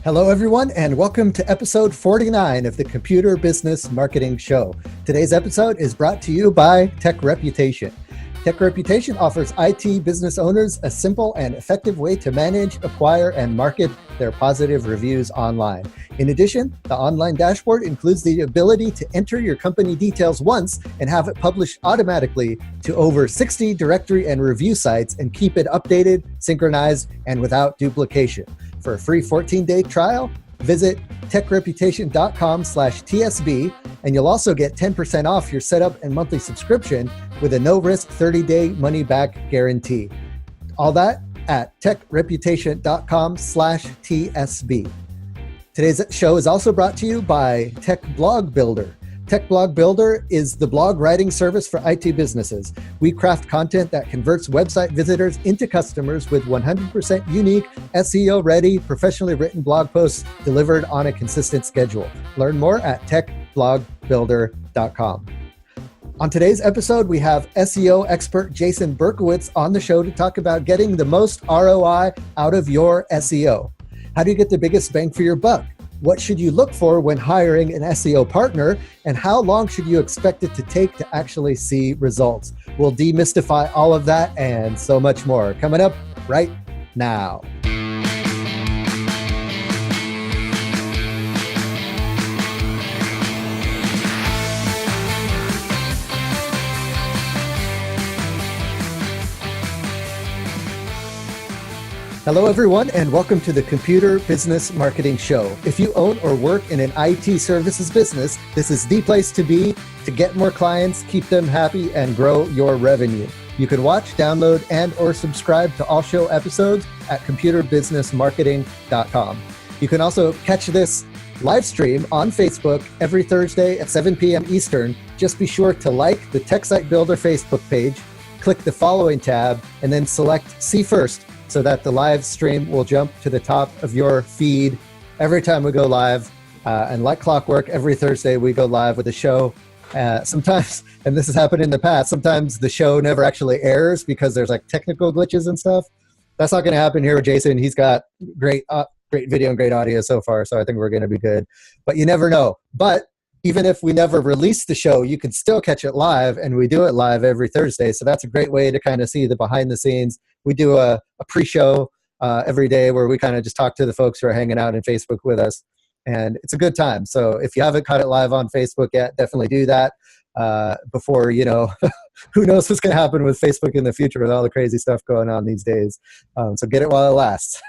Hello, everyone, and welcome to episode 49 of the Computer Business Marketing Show. Today's episode is brought to you by TECHREPUTATION. TECHREPUTATION offers IT business owners a simple and effective way to manage, acquire, and market their positive reviews online. In addition, the online dashboard includes the ability to enter your company details once and have it published automatically to over 60 directory and review sites and keep it updated, synchronized, and without duplication. For a free 14-day trial, visit techreputation.com/TSB, and you'll also get 10% off your setup and monthly subscription with a no-risk 30-day money-back guarantee. All that at techreputation.com/TSB. Today's show is also brought to you by Tech Blog Builder. Tech Blog Builder is the blog writing service for IT businesses. We craft content that converts website visitors into customers with 100% unique, SEO-ready, professionally written blog posts delivered on a consistent schedule. Learn more at techblogbuilder.com. On today's episode, we have SEO expert Jason Berkowitz on the show to talk about getting the most ROI out of your SEO. How do you get the biggest bang for your buck? What should you look for when hiring an SEO partner? And how long should you expect it to take to actually see results? We'll demystify all of that and so much more coming up right now. Hello, everyone, and welcome to the Computer Business Marketing Show. If you own or work in an IT services business, this is the place to be to get more clients, keep them happy, and grow your revenue. You can watch, download, and or subscribe to all show episodes at computerbusinessmarketing.com. You can also catch this live stream on Facebook every Thursday at 7 p.m. Eastern. Just be sure to like the Tech Site Builder Facebook page, click the following tab, and then select See First, so that the live stream will jump to the top of your feed every time we go live. And like clockwork, every Thursday we go live with a show. Sometimes, and this has happened in the past, sometimes the show never actually airs because there's like technical glitches and stuff. That's not going to happen here with Jason. He's got great video and great audio so far, so I think we're going to be good. But you never know. But even if we never release the show, you can still catch it live, and we do it live every Thursday. So that's a great way to kind of see the behind the scenes. We do a pre-show every day where we kind of just talk to the folks who are hanging out in Facebook with us, and it's a good time. So if you haven't caught it live on Facebook yet, definitely do that before, who knows what's going to happen with Facebook in the future with all the crazy stuff going on these days. So get it while it lasts.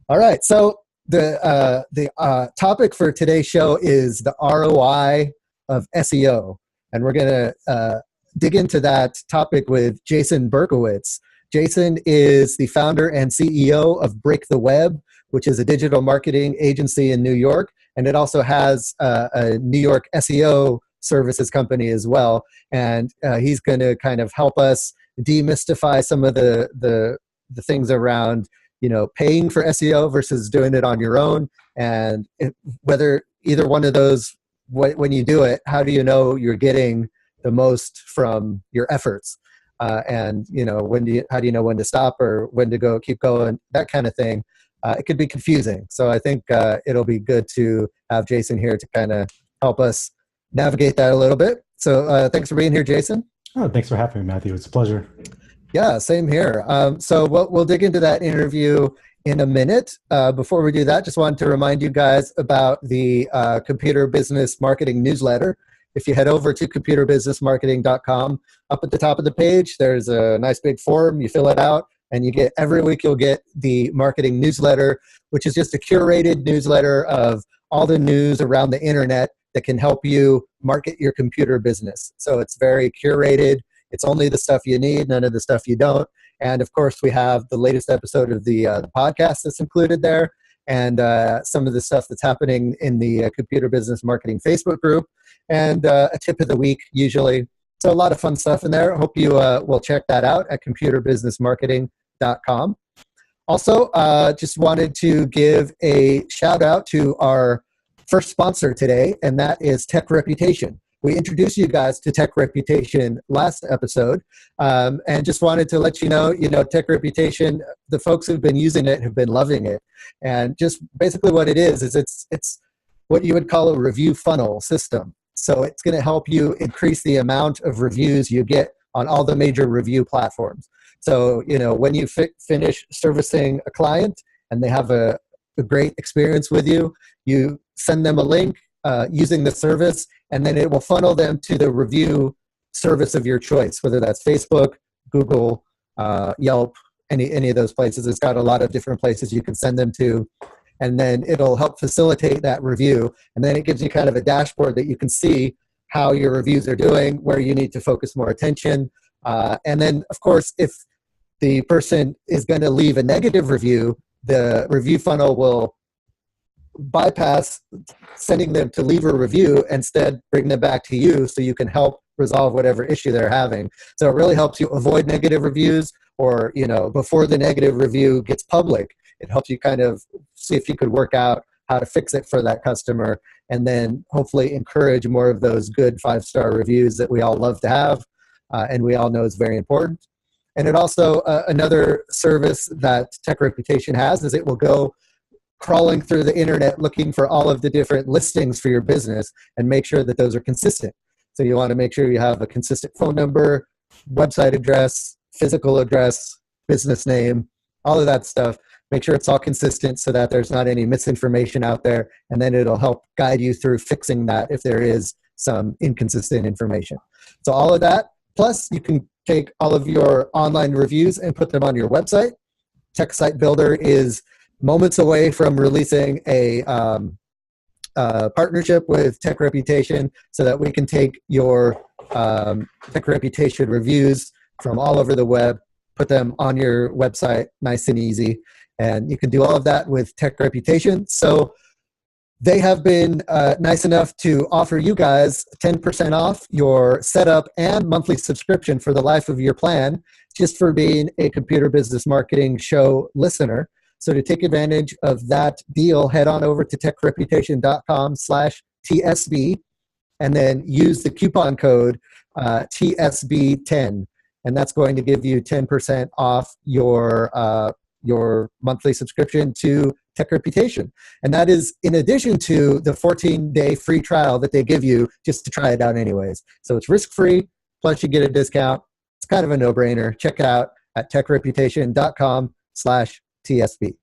All right, so the topic for today's show is the ROI of SEO, and we're going to dig into that topic with Jason Berkowitz. Jason is the founder and CEO of Break the Web, which is a digital marketing agency in New York, and it also has a New York SEO services company as well. And he's going to kind of help us demystify some of the things around paying for SEO versus doing it on your own, and whether either one of those, when you do it, how do you know you're getting the most from your efforts? And how do you know when to stop or when to keep going, that kind of thing. It could be confusing. So I think it'll be good to have Jason here to kind of help us navigate that a little bit. So thanks for being here, Jason. Oh, thanks for having me, Matthew. It's a pleasure. Yeah, same here. So we'll dig into that interview in a minute. Before we do that, just wanted to remind you guys about the Computer Business Marketing newsletter. If you head over to computerbusinessmarketing.com, up at the top of the page, there's a nice big form. You fill it out, and every week you'll get the marketing newsletter, which is just a curated newsletter of all the news around the internet that can help you market your computer business. So it's very curated. It's only the stuff you need, none of the stuff you don't. And of course, we have the latest episode of the podcast that's included there, and some of the stuff that's happening in the Computer Business Marketing Facebook group, and a tip of the week usually. So a lot of fun stuff in there. I hope you will check that out at computerbusinessmarketing.com. Also, just wanted to give a shout out to our first sponsor today, and that is TECHREPUTATION. we introduced you guys to Tech Reputation last episode, and just wanted to let you know, Tech Reputation, the folks who've been using it have been loving it. And just basically what it is it's what you would call a review funnel system. So it's going to help you increase the amount of reviews you get on all the major review platforms. So, when you finish servicing a client and they have a great experience with you, you send them a link using the service, and then it will funnel them to the review service of your choice, whether that's Facebook, Google, Yelp, any of those places. It's got a lot of different places you can send them to, and then it'll help facilitate that review. And then it gives you kind of a dashboard that you can see how your reviews are doing, where you need to focus more attention. And then, of course, if the person is going to leave a negative review, the review funnel will bypass sending them to leave a review, instead bring them back to you so you can help resolve whatever issue they're having. So it really helps you avoid negative reviews, or, before the negative review gets public, it helps you kind of see if you could work out how to fix it for that customer, and then hopefully encourage more of those good 5-star reviews that we all love to have, and we all know is very important. And it also, another service that Tech Reputation has is it will go crawling through the internet looking for all of the different listings for your business and make sure that those are consistent. So you want to make sure you have a consistent phone number, website address, physical address, business name, all of that stuff. Make sure it's all consistent so that there's not any misinformation out there, and then it'll help guide you through fixing that if there is some inconsistent information. So all of that, plus you can take all of your online reviews and put them on your website. Tech Site Builder is moments away from releasing a partnership with Tech Reputation so that we can take your Tech Reputation reviews from all over the web, put them on your website nice and easy. And you can do all of that with Tech Reputation. So they have been nice enough to offer you guys 10% off your setup and monthly subscription for the life of your plan, just for being a Computer Business Marketing Show listener. So to take advantage of that deal, head on over to techreputation.com/TSB and then use the coupon code TSB10. And that's going to give you 10% off your monthly subscription to Tech Reputation. And that is in addition to the 14-day free trial that they give you just to try it out anyways. So it's risk-free, plus you get a discount. It's kind of a no-brainer. Check it out at techreputation.com/TSB.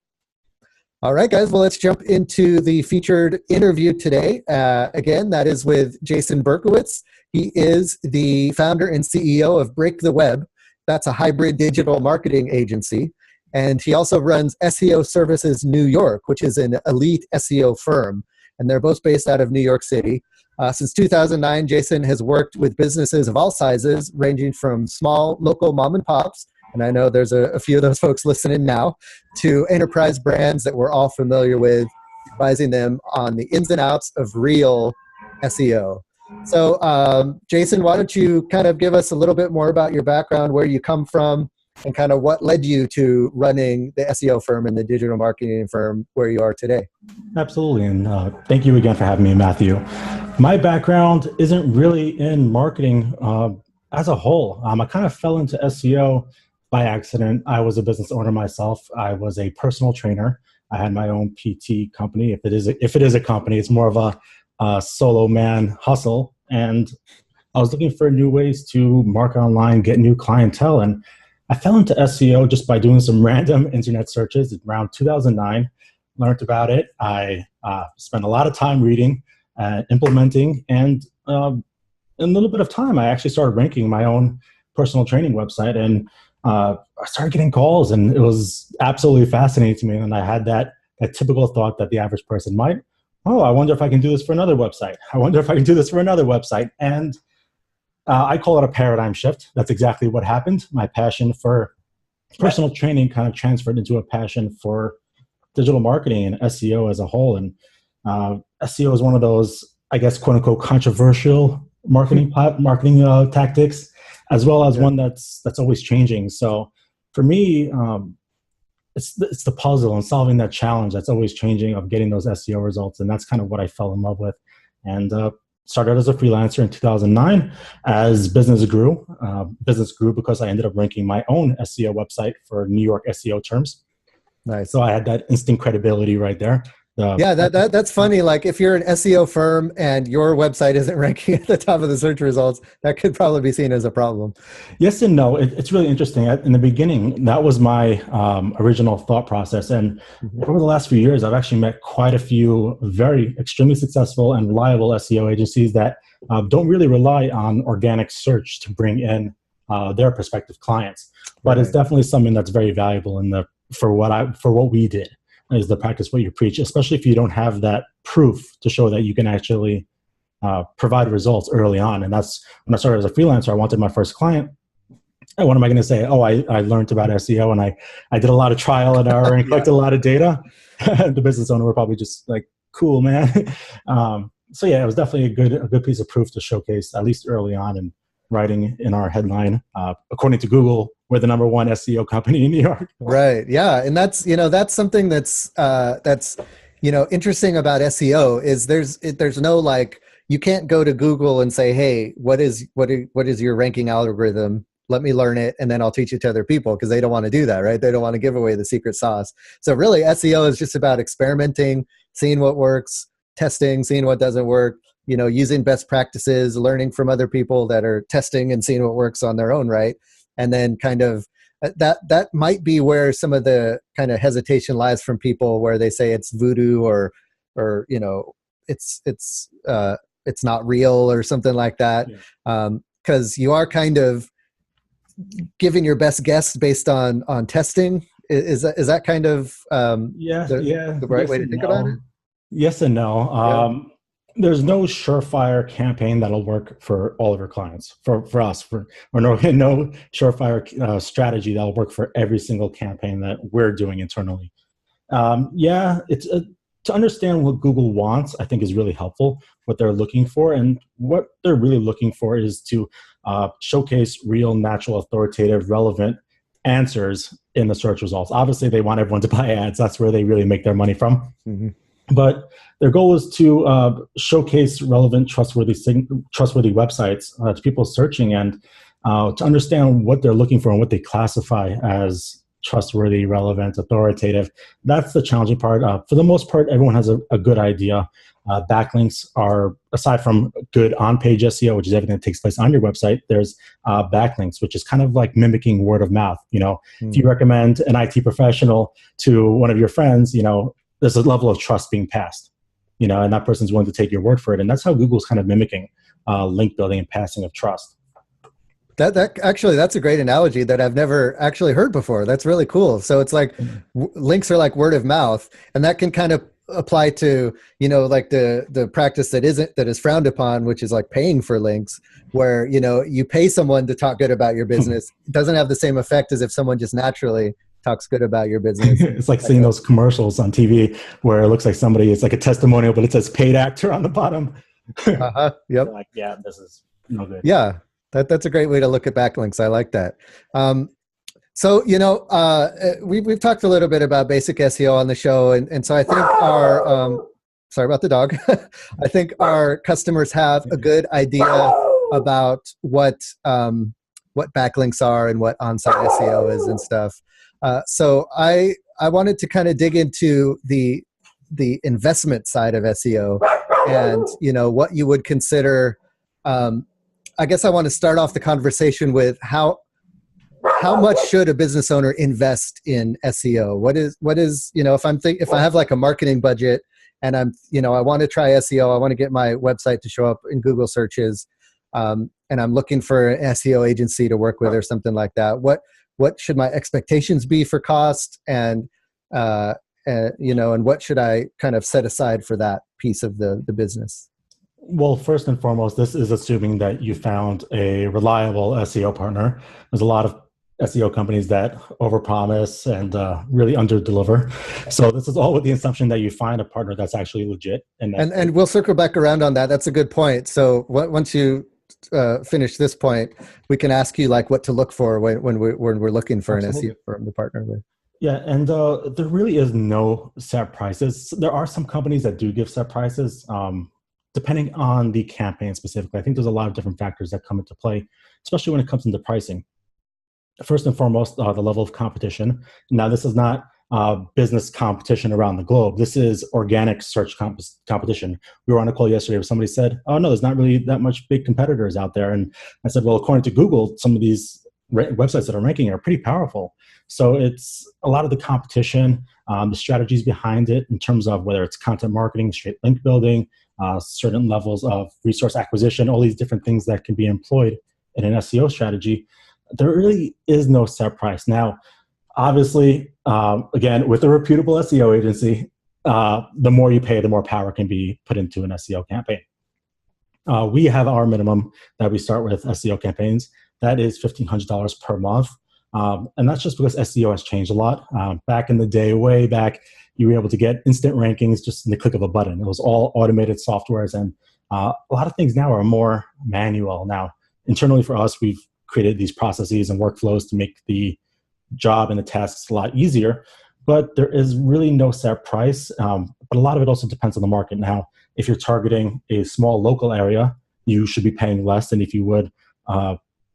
All right, guys, well, let's jump into the featured interview today. Again, that is with Jason Berkowitz. He is the founder and CEO of Break the Web. That's a hybrid digital marketing agency. And he also runs SEO Services New York, which is an elite SEO firm. And they're both based out of New York City. Since 2009, Jason has worked with businesses of all sizes, ranging from small local mom and pops, and I know there's a few of those folks listening now, to enterprise brands that we're all familiar with, advising them on the ins and outs of real SEO. So, Jason, why don't you kind of give us a little bit more about your background, where you come from, and kind of what led you to running the SEO firm and the digital marketing firm where you are today? Absolutely. And thank you again for having me, Matthew. My background isn't really in marketing as a whole. I kind of fell into SEO by accident. I was a business owner myself. I was a personal trainer. I had my own PT company. If it is a company, it's more of a solo man hustle. And I was looking for new ways to market online, get new clientele. And I fell into SEO just by doing some random internet searches around 2009, learned about it. I spent a lot of time reading, implementing, and in a little bit of time, I actually started ranking my own personal training website. And I started getting calls, and it was absolutely fascinating to me. And I had that typical thought that the average person might, I wonder if I can do this for another website. I wonder if I can do this for another website. And I call it a paradigm shift. That's exactly what happened. My passion for personal training kind of transferred into a passion for digital marketing and SEO as a whole. And SEO is one of those, I guess, quote unquote, controversial marketing tactics, as well as one that's always changing. So for me, it's the puzzle and solving that challenge that's always changing of getting those SEO results. And that's kind of what I fell in love with. And started as a freelancer in 2009. As business grew because I ended up ranking my own SEO website for New York SEO terms. Nice. So I had that instant credibility right there. Yeah, that's funny. Like if you're an SEO firm and your website isn't ranking at the top of the search results, that could probably be seen as a problem. Yes and no. It's really interesting. In the beginning, that was my original thought process. And over the last few years, I've actually met quite a few very extremely successful and reliable SEO agencies that don't really rely on organic search to bring in their prospective clients. But it's definitely something that's very valuable for what we did. Is the practice what you preach, especially if you don't have that proof to show that you can actually provide results early on. And that's when I started as a freelancer. I wanted my first client. And what am I going to say? Oh, I learned about SEO and I did a lot of trial and error and collected a lot of data. The business owner were probably just like, cool, man. So yeah, it was definitely a good piece of proof to showcase, at least early on, and writing in our headline, according to Google, we're the number one SEO company in New York. Right. Yeah. And that's something that's interesting about SEO is there's no like, you can't go to Google and say, hey, what is your ranking algorithm? Let me learn it. And then I'll teach it to other people, because they don't want to do that. Right. They don't want to give away the secret sauce. So really SEO is just about experimenting, seeing what works, testing, seeing what doesn't work, using best practices, learning from other people that are testing and seeing what works on their own. Right. And then kind of that might be where some of the kind of hesitation lies from people, where they say it's voodoo or it's not real or something like that. Because you are kind of giving your best guess based on testing. Is that kind of the right way to think about it? Yes and no. There's no surefire campaign that'll work for all of your clients, for us, or no surefire strategy that'll work for every single campaign that we're doing internally. It's to understand what Google wants, I think is really helpful, what they're looking for. And what they're really looking for is to showcase real, natural, authoritative, relevant answers in the search results. Obviously, they want everyone to buy ads. That's where they really make their money from. Mm-hmm. But their goal is to showcase relevant, trustworthy websites to people searching, and to understand what they're looking for and what they classify as trustworthy, relevant, authoritative. That's the challenging part. For the most part, everyone has a good idea. Backlinks are, aside from good on-page SEO, which is everything that takes place on your website, there's backlinks, which is kind of like mimicking word of mouth. If you recommend an IT professional to one of your friends, there's a level of trust being passed, and that person's willing to take your word for it. And that's how Google's kind of mimicking link building and passing of trust. That's a great analogy that I've never actually heard before. That's really cool. So it's like links are like word of mouth, and that can kind of apply to, like the practice that is frowned upon, which is like paying for links, where, you pay someone to talk good about your business. It doesn't have the same effect as if someone just naturally talks good about your business. It's like seeing those commercials on TV where it looks like it's like a testimonial, but it says paid actor on the bottom. Yep. Like, yeah, this is no good. Yeah. That's a great way to look at backlinks. I like that. So, we've talked a little bit about basic SEO on the show. And so I think our, sorry about the dog. I think our customers have a good idea about what backlinks are and what on-site SEO is and stuff. So I wanted to kind of dig into the investment side of SEO and, what you would consider, I guess I want to start off the conversation with how much should a business owner invest in SEO? What is, if I have like a marketing budget and I want to try SEO, I want to get my website to show up in Google searches, and I'm looking for an SEO agency to work with or something like that. What should my expectations be for cost, and what should I kind of set aside for that piece of the business? Well, first and foremost, this is assuming that you found a reliable SEO partner. There's a lot of SEO companies that overpromise and really underdeliver. So this is all with the assumption that you find a partner that's actually legit. And we'll circle back around on that. That's a good point. So once you finish this point, we can ask you like what to look for when we're looking for Absolutely. An SEO firm to partner with. Yeah, and there really is no set prices. There are some companies that do give set prices. depending on the campaign specifically. I think there's a lot of different factors that come into play, especially when it comes into pricing. First and foremost, the level of competition. Now, this is not business competition around the globe. This is organic search competition. We were on a call yesterday where somebody said, oh, no, there's not really that much big competitors out there. And I said, well, according to Google, some of these websites that are ranking are pretty powerful. So it's a lot of the competition, the strategies behind it in terms of whether it's content marketing, straight link building, certain levels of resource acquisition, all these different things that can be employed in an SEO strategy. There really is no set price. Now, obviously, again, with a reputable SEO agency, the more you pay, the more power can be put into an SEO campaign. We have our minimum that we start with SEO campaigns. That is $1,500 per month. And that's just because SEO has changed a lot. Back in the day, way back, you were able to get instant rankings just in the click of a button. It was all automated softwares. And a lot of things now are more manual. Now, internally for us, we've created these processes and workflows to make the job and the tasks a lot easier, but there is really no set price. But a lot of it also depends on the market. Now, if you're targeting a small local area, you should be paying less than if you would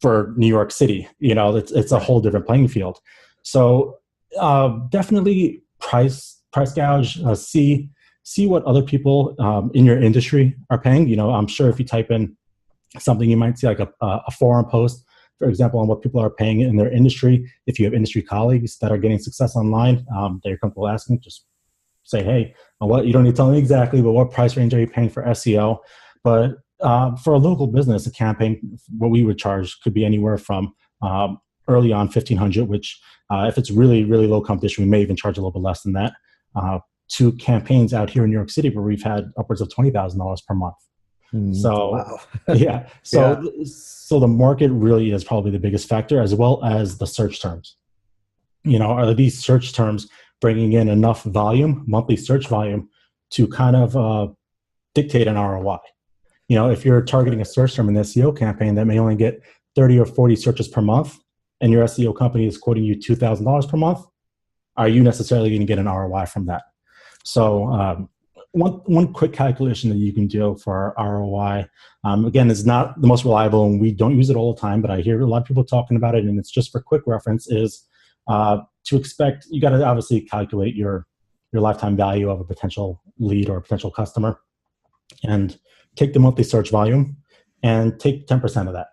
for New York City. You know, it's a whole different playing field. So definitely price gouge, see what other people in your industry are paying. You know, I'm sure if you type in something, you might see like a forum post, for example, on what people are paying in their industry. If you have industry colleagues that are getting success online that you're comfortable asking, just say, hey, you don't need to tell me exactly, but what price range are you paying for SEO? But for a local business, a campaign, what we would charge could be anywhere from early on $1,500, which if it's really, really low competition, we may even charge a little bit less than that, to campaigns out here in New York City where we've had upwards of $20,000 per month. So, wow. yeah. So the market really is probably the biggest factor, as well as the search terms. You know, are these search terms bringing in enough volume, monthly search volume, to kind of dictate an ROI? You know, if you're targeting a search term in an SEO campaign that may only get 30 or 40 searches per month, and your SEO company is quoting you $2,000 per month, are you necessarily going to get an ROI from that? So one quick calculation that you can do for ROI, again, is not the most reliable, and we don't use it all the time, but I hear a lot of people talking about it, and it's just for quick reference, is to expect, you got to obviously calculate your lifetime value of a potential lead or a potential customer, and take the monthly search volume and take 10% of that.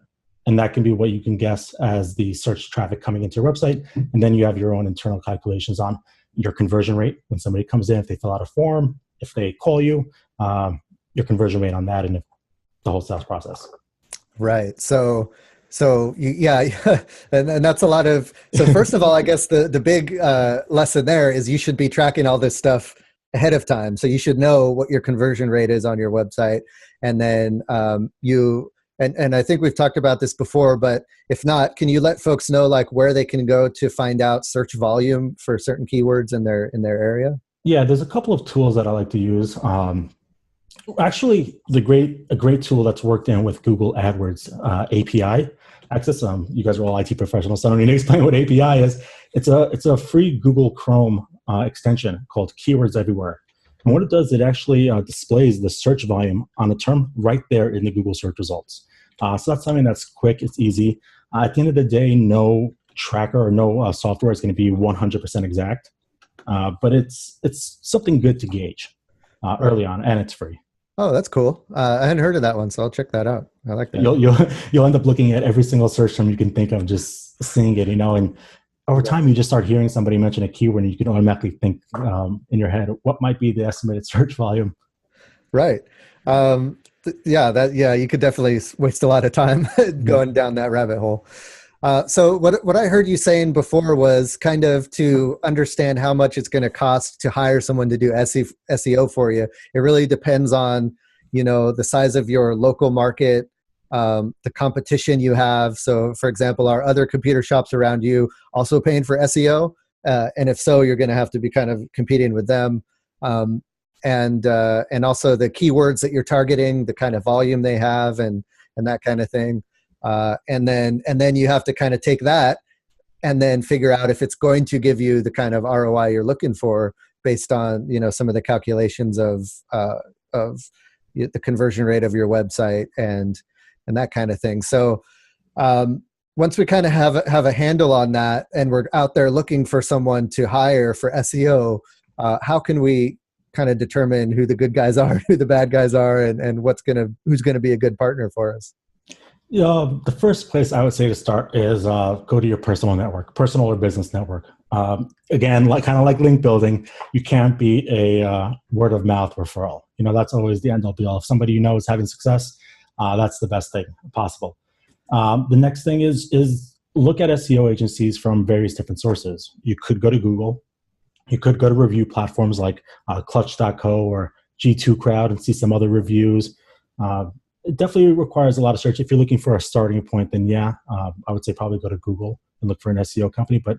And that can be what you can guess as the search traffic coming into your website. And then you have your own internal calculations on your conversion rate. When somebody comes in, if they fill out a form, if they call you, your conversion rate on that, and the whole sales process. Right. So yeah, and that's a lot of, so first of all, I guess the big lesson there is you should be tracking all this stuff ahead of time. So you should know what your conversion rate is on your website. And then and I think we've talked about this before, but if not, can you let folks know like where they can go to find out search volume for certain keywords in their area? Yeah, there's a couple of tools that I like to use. Actually, a great tool that's worked in with Google AdWords API access. You guys are all IT professionals, so I don't need to explain what API is. It's a free Google Chrome extension called Keywords Everywhere. And what it does, it actually displays the search volume on a term right there in the Google search results. So that's something that's quick, it's easy. At the end of the day, no tracker or no software is going to be 100% exact, but it's something good to gauge early on, and it's free. Oh, that's cool. I hadn't heard of that one, so I'll check that out. I like that. You'll end up looking at every single search term you can think of, just seeing it, and over time you just start hearing somebody mention a keyword, and you can automatically think in your head, what might be the estimated search volume? Right. You could definitely waste a lot of time going down that rabbit hole. So what I heard you saying before was kind of to understand how much it's going to cost to hire someone to do SEO for you. It really depends on, the size of your local market, the competition you have. So for example, are other computer shops around you also paying for SEO? And if so, you're going to have to be kind of competing with them. And also the keywords that you're targeting, the kind of volume they have, and that kind of thing. And then you have to kind of take that and then figure out if it's going to give you the kind of ROI you're looking for based on, some of the calculations of the conversion rate of your website and that kind of thing. So once we kind of have a handle on that, and we're out there looking for someone to hire for SEO, how can we kind of determine who the good guys are, who the bad guys are, and who's gonna be a good partner for us? The first place I would say to start is go to your personal network, personal or business network. Again, kind of like link building, you can't be a word of mouth referral. That's always the end all be all. If somebody you know is having success, that's the best thing possible. The next thing is look at SEO agencies from various different sources. You could go to Google. You could go to review platforms like Clutch.co or G2 Crowd and see some other reviews. It definitely requires a lot of search. If you're looking for a starting point, then I would say probably go to Google and look for an SEO company. But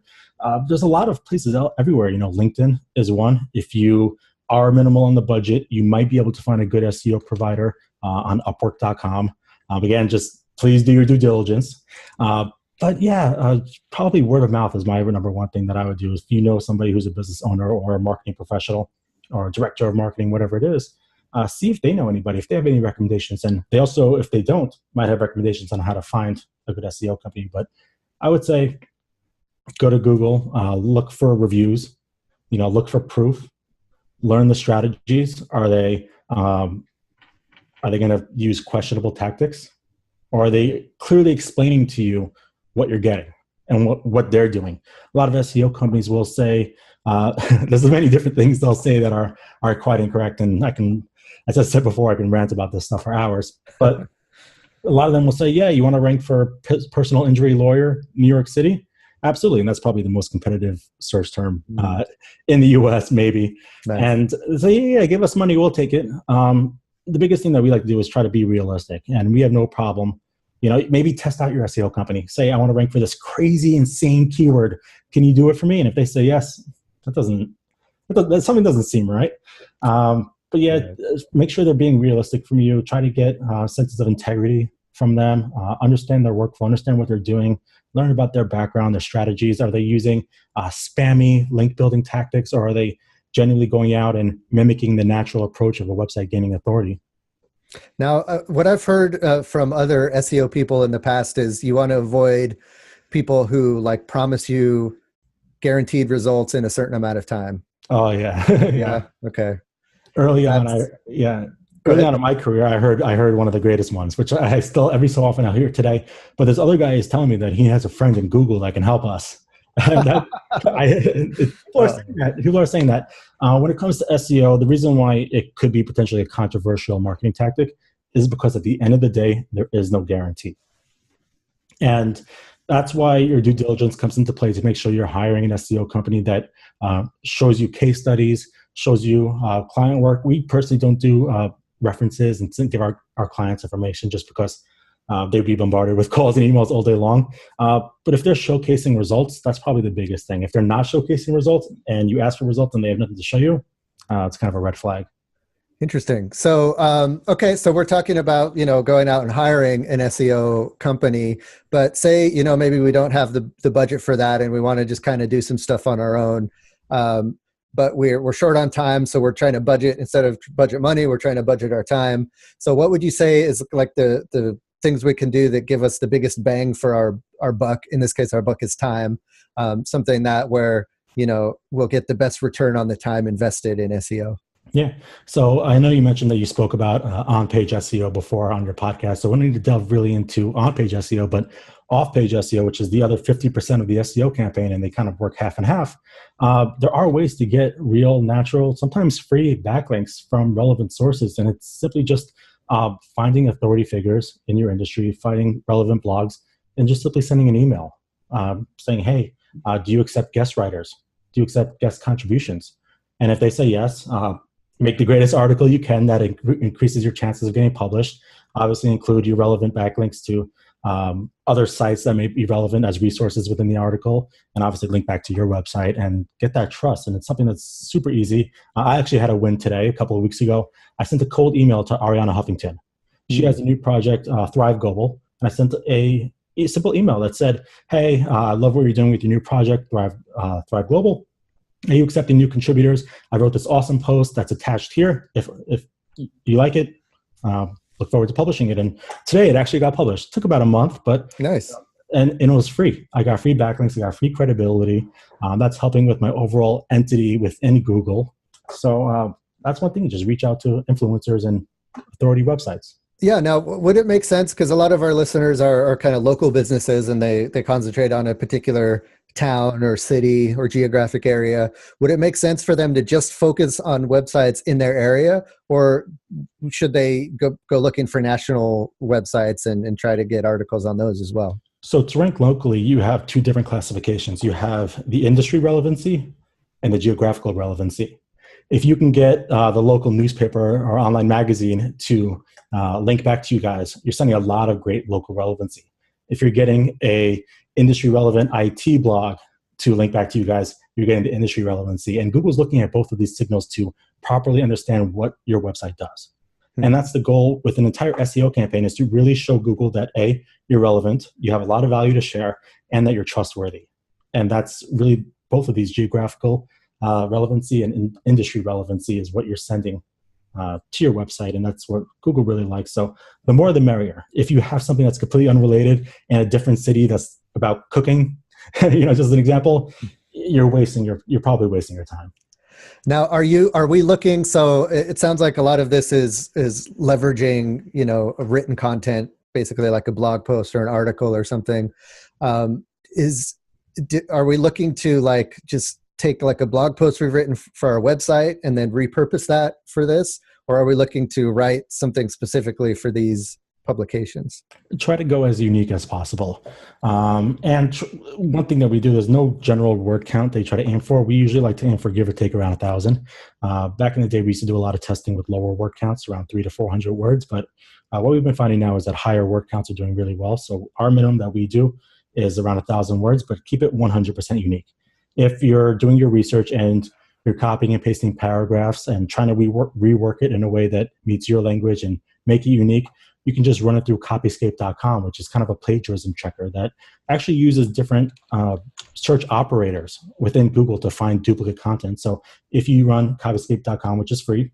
there's a lot of places everywhere. LinkedIn is one. If you are minimal on the budget, you might be able to find a good SEO provider on Upwork.com. Again, just please do your due diligence. Probably word of mouth is my number one thing that I would do. If you know somebody who's a business owner or a marketing professional or a director of marketing, whatever it is, see if they know anybody, if they have any recommendations. And they also, if they don't, might have recommendations on how to find a good SEO company. But I would say go to Google, look for reviews, look for proof, learn the strategies. Are they going to use questionable tactics? Or are they clearly explaining to you what you're getting and what they're doing? A lot of SEO companies will say, there's many different things they'll say that are quite incorrect. And as I said before, I can rant about this stuff for hours. But a lot of them will say, yeah, you want to rank for personal injury lawyer, New York City? Absolutely. And that's probably the most competitive search term in the US, maybe. Nice. And say, yeah, give us money, we'll take it. The biggest thing that we like to do is try to be realistic. And we have no problem. Maybe test out your SEO company. Say, I want to rank for this crazy, insane keyword. Can you do it for me? And if they say yes, something doesn't seem right. Make sure they're being realistic from you. Try to get senses of integrity from them. Understand their workflow. Understand what they're doing. Learn about their background, their strategies. Are they using spammy link building tactics, or are they genuinely going out and mimicking the natural approach of a website gaining authority? Now, what I've heard from other SEO people in the past is you want to avoid people who promise you guaranteed results in a certain amount of time. Oh yeah. Yeah. Okay. Early on in my career, I heard one of the greatest ones, which I still every so often I'll hear today. But this other guy is telling me that he has a friend in Google that can help us. People are saying that when it comes to SEO, the reason why it could be potentially a controversial marketing tactic is because at the end of the day, there is no guarantee. And that's why your due diligence comes into play, to make sure you're hiring an SEO company that shows you case studies, shows you client work. We personally don't do references and give our clients information just because they'd be bombarded with calls and emails all day long. But if they're showcasing results, that's probably the biggest thing. If they're not showcasing results and you ask for results and they have nothing to show you, it's kind of a red flag. Interesting. So, so we're talking about, going out and hiring an SEO company, but say, maybe we don't have the budget for that and we want to just kind of do some stuff on our own. But we're short on time. So we're trying to budget, instead of budget money, we're trying to budget our time. So what would you say is the things we can do that give us the biggest bang for our buck? In this case, our buck is time. Something that where, we'll get the best return on the time invested in SEO. Yeah. So I know you mentioned that you spoke about on-page SEO before on your podcast. So we need to delve really into on-page SEO, but off-page SEO, which is the other 50% of the SEO campaign, and they kind of work half and half. There are ways to get real, natural, sometimes free backlinks from relevant sources. And it's simply just finding authority figures in your industry, finding relevant blogs, and just simply sending an email saying, hey, do you accept guest writers? Do you accept guest contributions? And if they say yes, make the greatest article you can that increases your chances of getting published. Obviously include your relevant backlinks to other sites that may be relevant as resources within the article, and obviously link back to your website and get that trust. And it's something that's super easy. I actually had a win today, a couple of weeks ago. I sent a cold email to Ariana Huffington. She has a new project, Thrive Global, and I sent a simple email that said, hey, I love what you're doing with your new project, Thrive Global. Are you accepting new contributors? I wrote this awesome post that's attached here. If you like it, Look forward to publishing it. And today it actually got published. It took about a month, but Nice. and it was free. I got free backlinks. I got free credibility. That's helping with my overall entity within Google. So that's one thing. Just reach out to influencers and authority websites. Yeah. Now, would it make sense? Because a lot of our listeners are kind of local businesses and they concentrate on a particular town or city or geographic area. Would it make sense for them to just focus on websites in their area, or should they go looking for national websites and try to get articles on those as well? So to rank locally, you have two different classifications. You have the industry relevancy and the geographical relevancy. If you can get the local newspaper or online magazine to link back to you guys, you're sending a lot of great local relevancy. If you're getting a industry relevant IT blog to link back to you guys, you're getting the industry relevancy. And Google's looking at both of these signals to properly understand what your website does. Mm-hmm. And that's the goal with an entire SEO campaign, is to really show Google that A, you're relevant, you have a lot of value to share, and that you're trustworthy. And that's really both of these, geographical relevancy and industry relevancy, is what you're sending to your website. And that's what Google really likes. So the more the merrier. If you have something that's completely unrelated in a different city that's about cooking, just an example, you're probably wasting your time. Now, are we looking, so it sounds like a lot of this is leveraging, a written content, basically like a blog post or an article or something. Are we looking to just take a blog post we've written for our website and then repurpose that for this? Or are we looking to write something specifically for these publications? Try to go as unique as possible. And one thing that we do, there's no general word count they try to aim for. We usually like to aim for give or take around 1,000. Back in the day, we used to do a lot of testing with lower word counts, around 300 to 400 words. But what we've been finding now is that higher word counts are doing really well. So our minimum that we do is around 1,000 words, but keep it 100% unique. If you're doing your research and you're copying and pasting paragraphs and trying to rework it in a way that meets your language and make it unique, you can just run it through copyscape.com, which is kind of a plagiarism checker that actually uses different search operators within Google to find duplicate content. So if you run copyscape.com, which is free,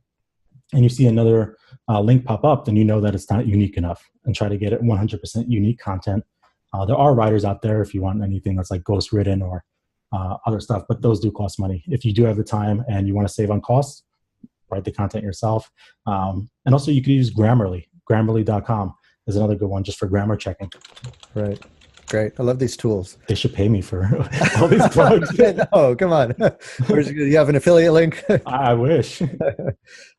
and you see another link pop up, then you know that it's not unique enough, and try to get it 100% unique content. There are writers out there if you want anything that's like ghostwritten or other stuff, but those do cost money. If you do have the time and you want to save on costs, write the content yourself. And also you can use Grammarly. Grammarly.com is another good one just for grammar checking. Right. Great. I love these tools. They should pay me for all these plugs. No, come on. You have an affiliate link? I wish.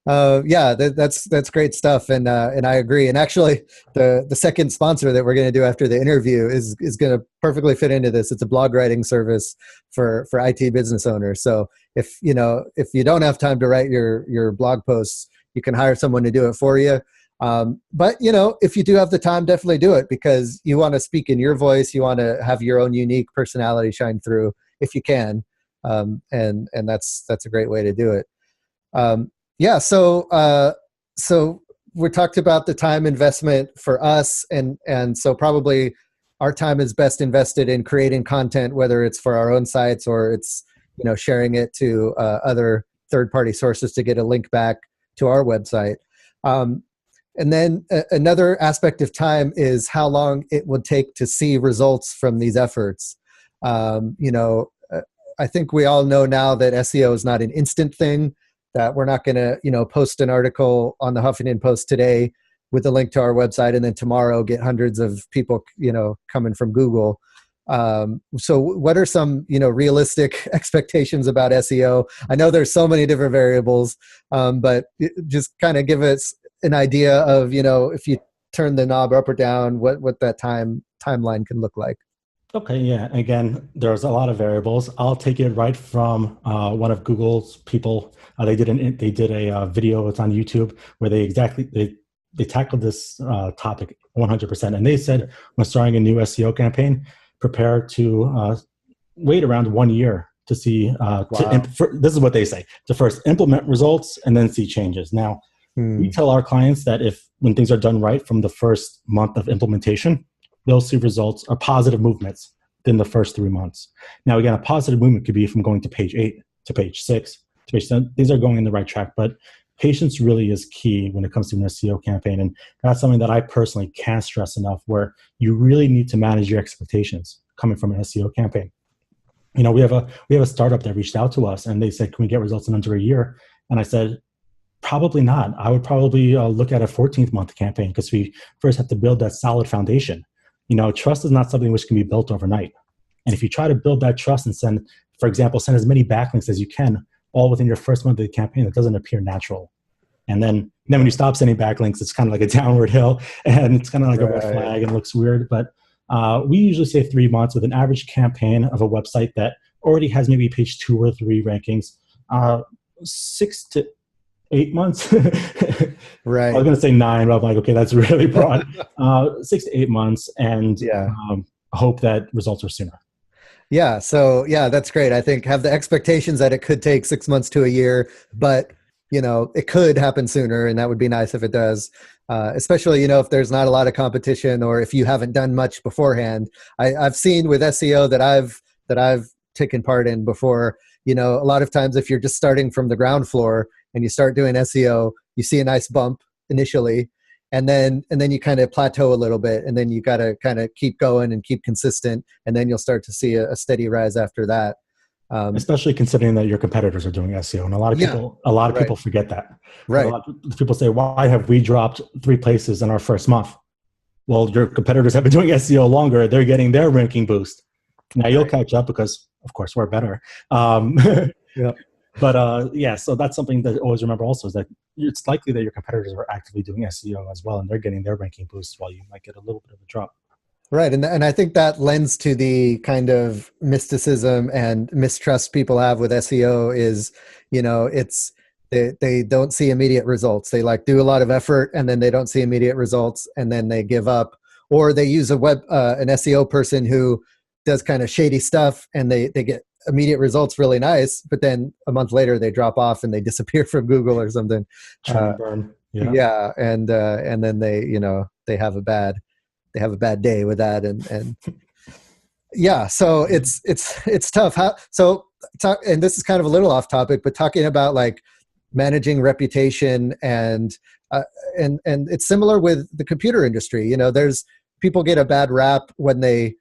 Yeah, that's great stuff. And I agree. And actually the second sponsor that we're going to do after the interview is going to perfectly fit into this. It's a blog writing service for IT business owners. So if you don't have time to write your blog posts, you can hire someone to do it for you. But if you do have the time, definitely do it, because you want to speak in your voice. You want to have your own unique personality shine through if you can. And that's a great way to do it. Yeah. So we talked about the time investment for us. And so probably our time is best invested in creating content, whether it's for our own sites or it's, sharing it to other third-party sources to get a link back to our website. And then another aspect of time is how long it would take to see results from these efforts. I think we all know now that SEO is not an instant thing, that we're not going to, post an article on the Huffington Post today with a link to our website and then tomorrow get hundreds of people, coming from Google. So what are some, realistic expectations about SEO? I know there's so many different variables, but just kind of give us an idea of, if you turn the knob up or down, what that timeline can look like. Okay, yeah. Again, there's a lot of variables. I'll take it right from one of Google's people. They did a video. It's on YouTube where they tackled this topic 100%. And they said when starting a new SEO campaign, prepare to wait around 1 year to see. Wow. This is what they say: to first implement results and then see changes. Now, we tell our clients that when things are done right from the first month of implementation, they'll see results or positive movements within the first 3 months. Now, again, a positive movement could be from going to page 8 to page 6 to page 7. These are going in the right track, but patience really is key when it comes to an SEO campaign. And that's something that I personally can't stress enough, where you really need to manage your expectations coming from an SEO campaign. You know, we have a startup that reached out to us and they said, can we get results in under a year? And I said, probably not. I would probably look at a 14th month campaign, because we first have to build that solid foundation. You know, trust is not something which can be built overnight. And if you try to build that trust and send, for example, send as many backlinks as you can, all within your first month of the campaign, that doesn't appear natural. And then when you stop sending backlinks, it's kind of like a downward hill, and it's kind of like a red flag and looks weird. But we usually say 3 months with an average campaign of a website that already has maybe page 2 or 3 rankings, 6 to 8 months. Right. I was going to say 9, but I'm like, okay, that's really broad. 6 to 8 months, and hope that results are sooner. Yeah. So yeah, that's great. I think have the expectations that it could take 6 months to a year, but you know, it could happen sooner, and that would be nice if it does. Especially, you know, if there's not a lot of competition, or if you haven't done much beforehand. I've seen with SEO that I've taken part in before, you know, a lot of times if you're just starting from the ground floor and you start doing SEO, you see a nice bump initially, and then you kind of plateau a little bit, and then you got to kind of keep going and keep consistent, and then you'll start to see a steady rise after that. Especially considering that your competitors are doing SEO, and a lot of people forget that. Right. A lot of people say, "Why have we dropped 3 places in our first month?" Well, your competitors have been doing SEO longer; they're getting their ranking boost. Now you'll catch up because, of course, we're better. Yeah. But so that's something to always remember. Also, is that it's likely that your competitors are actively doing SEO as well, and they're getting their ranking boost while you might get a little bit of a drop. Right. And I think that lends to the kind of mysticism and mistrust people have with SEO is, you know, they don't see immediate results. They like do a lot of effort, and then they don't see immediate results, and then they give up, or they use an SEO person who does kind of shady stuff, and they get immediate results really nice, but then a month later they drop off and they disappear from Google or something. Burn. Yeah. And then they have a bad day with that. And yeah, so it's tough. And this is kind of a little off topic, but talking about like managing reputation and it's similar with the computer industry. You know, there's people get a bad rap when they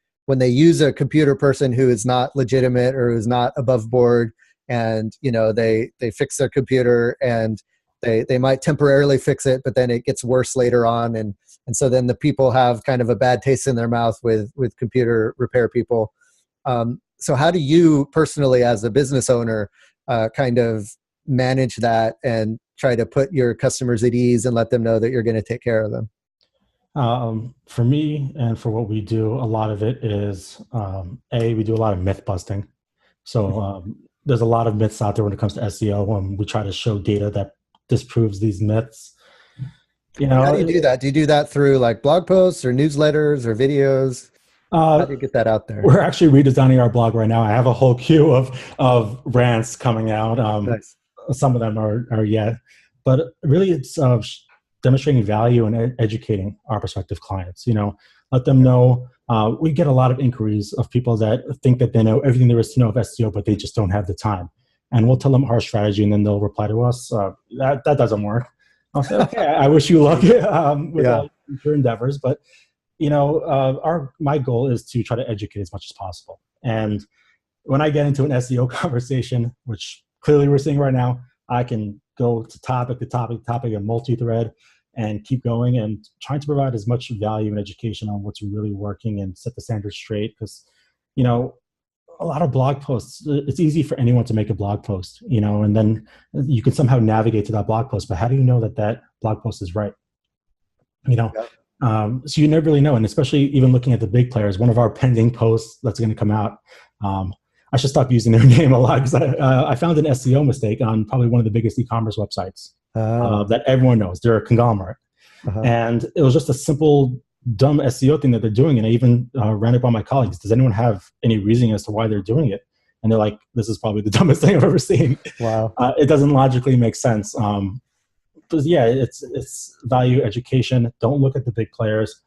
use a computer person who is not legitimate or who's not above board, and you know they fix their computer and they might temporarily fix it, but then it gets worse later on, and so then the people have kind of a bad taste in their mouth with computer repair people. So how do you personally, as a business owner, kind of manage that and try to put your customers at ease and let them know that you're going to take care of them? For me and for what we do, a lot of it is, we do a lot of myth busting. So there's a lot of myths out there when it comes to SEO. We try to show data that disproves these myths. You know, how do you do that? Do you do that through like blog posts or newsletters or videos? How do you get that out there? We're actually redesigning our blog right now. I have a whole queue of rants coming out. Nice. Some of them are yet, but really it's demonstrating value and educating our prospective clients. You know, let them know. We get a lot of inquiries of people that think that they know everything there is to know of SEO, but they just don't have the time. And we'll tell them our strategy, and then they'll reply to us, that doesn't work. I'll say, okay, I wish you luck with all your endeavors. But, you know, my goal is to try to educate as much as possible. And when I get into an SEO conversation, which clearly we're seeing right now, I can go to topic and multi-thread and keep going and trying to provide as much value and education on what's really working and set the standard straight. Because, you know, a lot of blog posts, it's easy for anyone to make a blog post, you know, and then you can somehow navigate to that blog post. But how do you know that that blog post is right? You know, so you never really know. And especially even looking at the big players, one of our pending posts that's going to come out, I should stop using their name a lot because I found an SEO mistake on probably one of the biggest e-commerce websites that everyone knows. They're a conglomerate. And it was just a simple, dumb SEO thing that they're doing. And I even ran it by my colleagues. Does anyone have any reasoning as to why they're doing it? And they're like, this is probably the dumbest thing I've ever seen. Wow. It doesn't logically make sense. But yeah, it's value education. Don't look at the big players.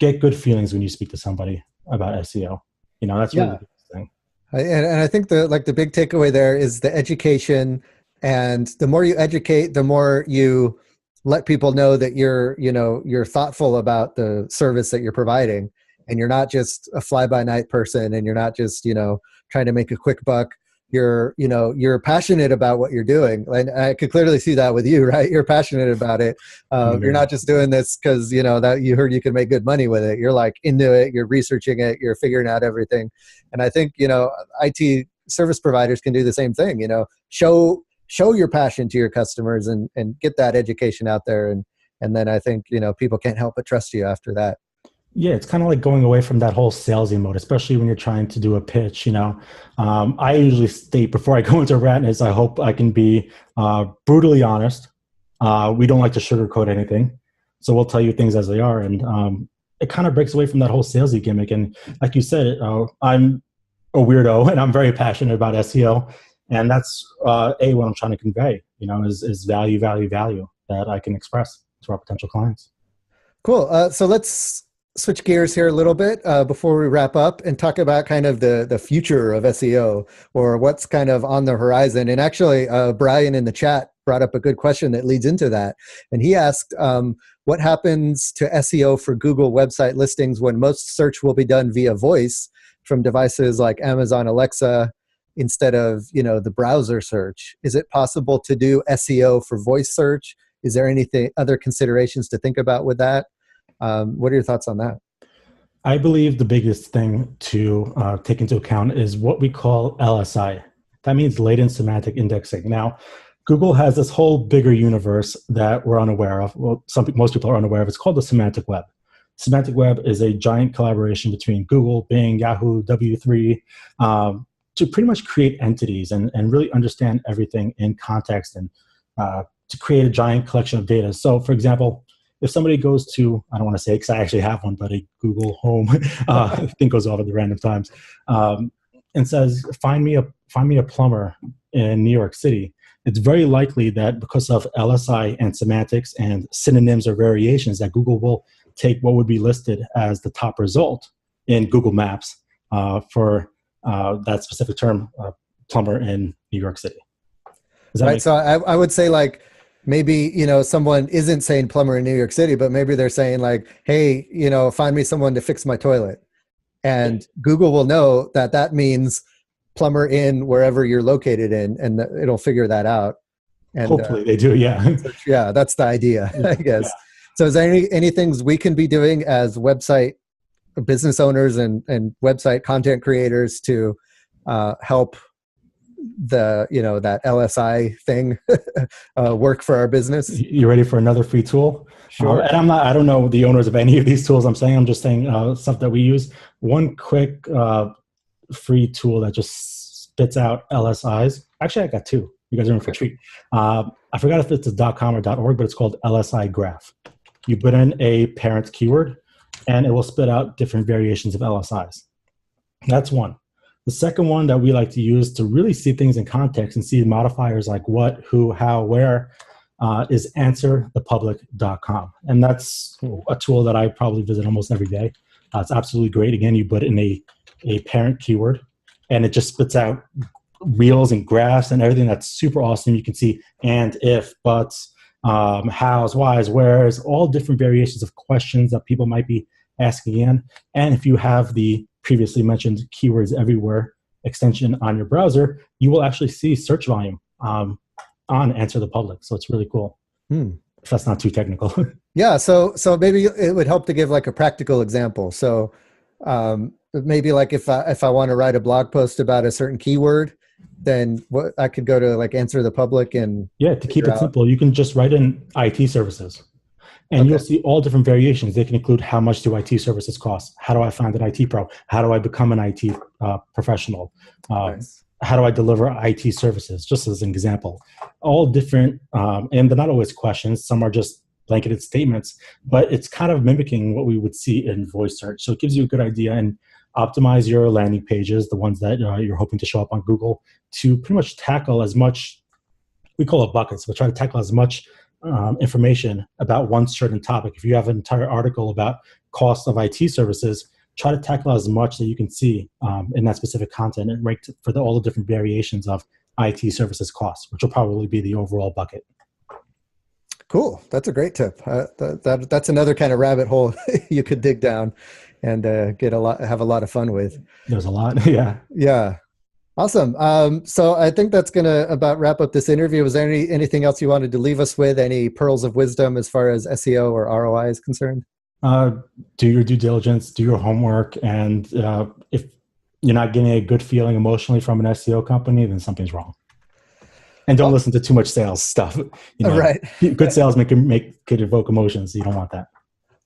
Get good feelings when you speak to somebody about SEO. You know, that's really the biggest thing. And I think the big takeaway there is the education, And the more you educate, the more you let people know that you're thoughtful about the service that you're providing, and you're not just a fly-by-night person, and you're not just, trying to make a quick buck. You're passionate about what you're doing. And I could clearly see that with you, right? You're passionate about it. You're not just doing this because, that you heard you could make good money with it. You're like into it, you're researching it, you're figuring out everything. And I think, IT service providers can do the same thing, show your passion to your customers and get that education out there. And then I think, people can't help but trust you after that. Yeah, it's kind of like going away from that whole salesy mode, especially when you're trying to do a pitch. I usually state before I go into a rant is I hope I can be brutally honest. We don't like to sugarcoat anything, so we'll tell you things as they are, and it kind of breaks away from that whole salesy gimmick. And like you said, I'm a weirdo, and I'm very passionate about SEO, and that's what I'm trying to convey. Is value that I can express to our potential clients. Cool. So let's switch gears here a little bit before we wrap up and talk about kind of the future of SEO, or what's kind of on the horizon. And actually, Brian in the chat brought up a good question that leads into that. And he asked, what happens to SEO for Google website listings when most search will be done via voice from devices like Amazon Alexa instead of, the browser search? Is it possible to do SEO for voice search? Is there anything, other considerations to think about with that? What are your thoughts on that? I believe the biggest thing to take into account is what we call LSI. That means latent semantic indexing. Now, Google has this whole bigger universe that we're unaware of. Well, most people are unaware of. It's called the semantic web. Semantic web is a giant collaboration between Google, Bing, Yahoo, W3, to pretty much create entities and really understand everything in context and to create a giant collection of data. So, for example, if somebody goes to, I don't want to say because I actually have one, but a Google Home thing goes off at the random times, and says, find me a plumber in New York City, it's very likely that because of LSI and semantics and synonyms or variations, that Google will take what would be listed as the top result in Google Maps for that specific term, plumber in New York City. Right. So I would say, like, maybe, someone isn't saying plumber in New York City, but maybe they're saying like, hey, find me someone to fix my toilet. And Google will know that means plumber in wherever you're located in, and it'll figure that out. And hopefully they do. Yeah. Yeah. That's the idea, I guess. Yeah. So is there any things we can be doing as website business owners and website content creators to help that LSI thing work for our business? You ready for another free tool? Sure. And I don't know the owners of any of these tools. I'm just saying stuff that we use. One quick free tool that just spits out LSIs. Actually, I got two. You guys are in for a treat. I forgot if it's a .com or .org, but it's called LSI Graph. You put in a parent keyword, and it will spit out different variations of LSIs. That's one. The second one that we like to use to really see things in context and see modifiers like what, who, how, where, is answerthepublic.com. And that's a tool that I probably visit almost every day. It's absolutely great. Again, you put in a parent keyword, and it just spits out wheels and graphs and everything that's super awesome. You can see and, if, buts, hows, whys, wheres, all different variations of questions that people might be asking in. And if you have the previously mentioned keywords everywhere extension on your browser, you will actually see search volume on Answer the Public. So it's really cool. If that's not too technical. Yeah. So maybe it would help to give like a practical example. So maybe like if I want to write a blog post about a certain keyword, then what I could go to like Answer the Public and to keep it simple, you can just write in IT services. And you'll see all different variations. They can include how much do IT services cost? How do I find an IT pro? How do I become an IT professional? Nice. How do I deliver IT services? Just as an example. All different, and they're not always questions. Some are just blanketed statements, but it's kind of mimicking what we would see in voice search. So it gives you a good idea, and optimize your landing pages, the ones that you're hoping to show up on Google, to pretty much tackle as much, we call it buckets, but try to tackle as much information about one certain topic. If you have an entire article about cost of IT services, try to tackle as much that you can see in that specific content and rank for all the different variations of IT services costs, which will probably be the overall bucket. Cool. That's a great tip. That's another kind of rabbit hole you could dig down and have a lot of fun with. There's a lot. Yeah. Yeah. Awesome. So I think that's going to about wrap up this interview. Was there anything else you wanted to leave us with? Any pearls of wisdom as far as SEO or ROI is concerned? Do your due diligence, do your homework. And if you're not getting a good feeling emotionally from an SEO company, then something's wrong. And don't listen to too much sales stuff. Right. Good salesmen could evoke emotions. You don't want that.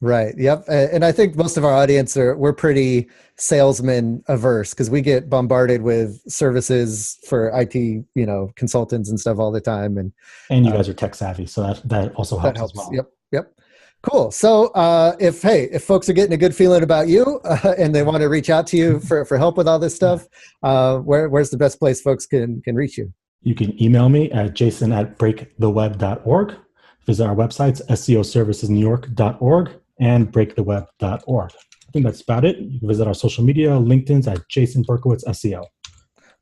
Right. Yep. And I think most of our audience we're pretty salesman averse because we get bombarded with services for IT, consultants and stuff all the time. And you guys are tech savvy, so that also helps as well. Yep. Cool. So if folks are getting a good feeling about you and they want to reach out to you for help with all this stuff, where's the best place folks can reach you? You can email me at jason@breaktheweb.org. Visit our websites, seoservicesnewyork.org and breaktheweb.org. I think that's about it. You can visit our social media, LinkedIn's at Jason Berkowitz SEO.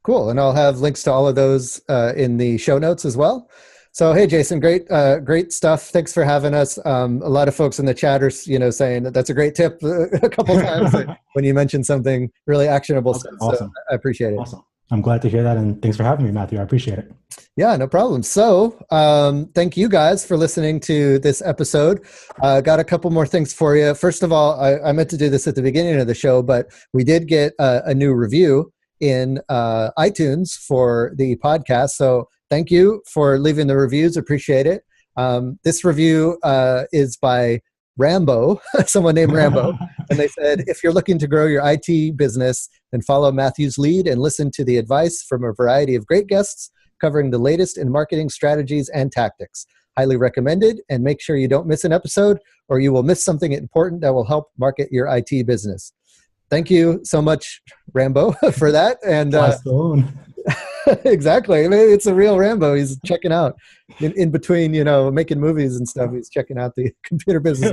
Cool. And I'll have links to all of those in the show notes as well. So, hey, Jason, great stuff. Thanks for having us. A lot of folks in the chat are, saying that's a great tip a couple times when you mentioned something really actionable. Okay, awesome. So I appreciate it. Awesome. I'm glad to hear that. And thanks for having me, Matthew. I appreciate it. Yeah, no problem. So thank you guys for listening to this episode. Got a couple more things for you. First of all, I meant to do this at the beginning of the show, but we did get a new review in iTunes for the podcast. So thank you for leaving the reviews. Appreciate it. This review is by Rambo, someone named Rambo. And they said, if you're looking to grow your IT business, then follow Matthew's lead and listen to the advice from a variety of great guests covering the latest in marketing strategies and tactics. Highly recommended, and make sure you don't miss an episode or you will miss something important that will help market your IT business. Thank you so much, Rambo, for that. And exactly. I mean, it's a real Rambo. He's checking out in between, making movies and stuff. He's checking out the computer business.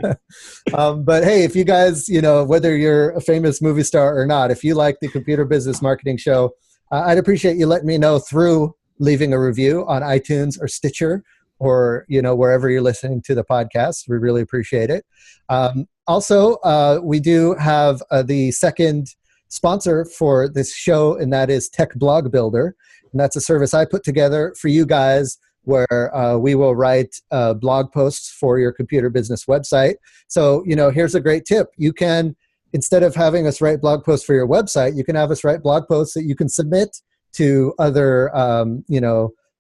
But hey, if you guys, whether you're a famous movie star or not, if you like the Computer Business Marketing Show, I'd appreciate you letting me know through leaving a review on iTunes or Stitcher or, wherever you're listening to the podcast. We really appreciate it. Also, we do have the second sponsor for this show, and that is Tech Blog Builder. And that's a service I put together for you guys where we will write blog posts for your computer business website. So, here's a great tip. You can, instead of having us write blog posts for your website, you can have us write blog posts that you can submit to other,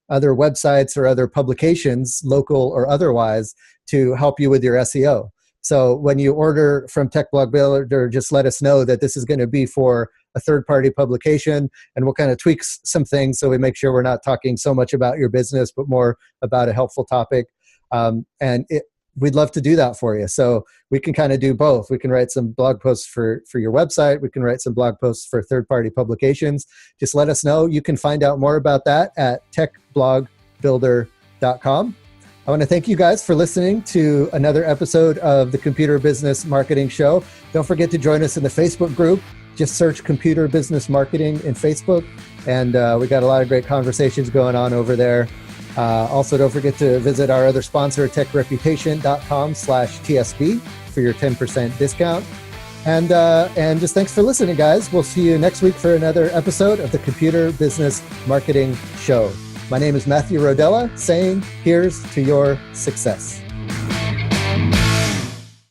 other websites or other publications, local or otherwise, to help you with your SEO. So when you order from Tech Blog Builder, just let us know that this is going to be for a third-party publication, and we'll kind of tweak some things so we make sure we're not talking so much about your business, but more about a helpful topic. We'd love to do that for you. So we can kind of do both. We can write some blog posts for your website. We can write some blog posts for third-party publications. Just let us know. You can find out more about that at techblogbuilder.com. I want to thank you guys for listening to another episode of the Computer Business Marketing Show. Don't forget to join us in the Facebook group. Just search Computer Business Marketing in Facebook, and we got a lot of great conversations going on over there. Also, don't forget to visit our other sponsor, TECHREPUTATION.com/TSB for your 10% discount. And just thanks for listening, guys. We'll see you next week for another episode of the Computer Business Marketing Show. My name is Matthew Rodella, saying here's to your success.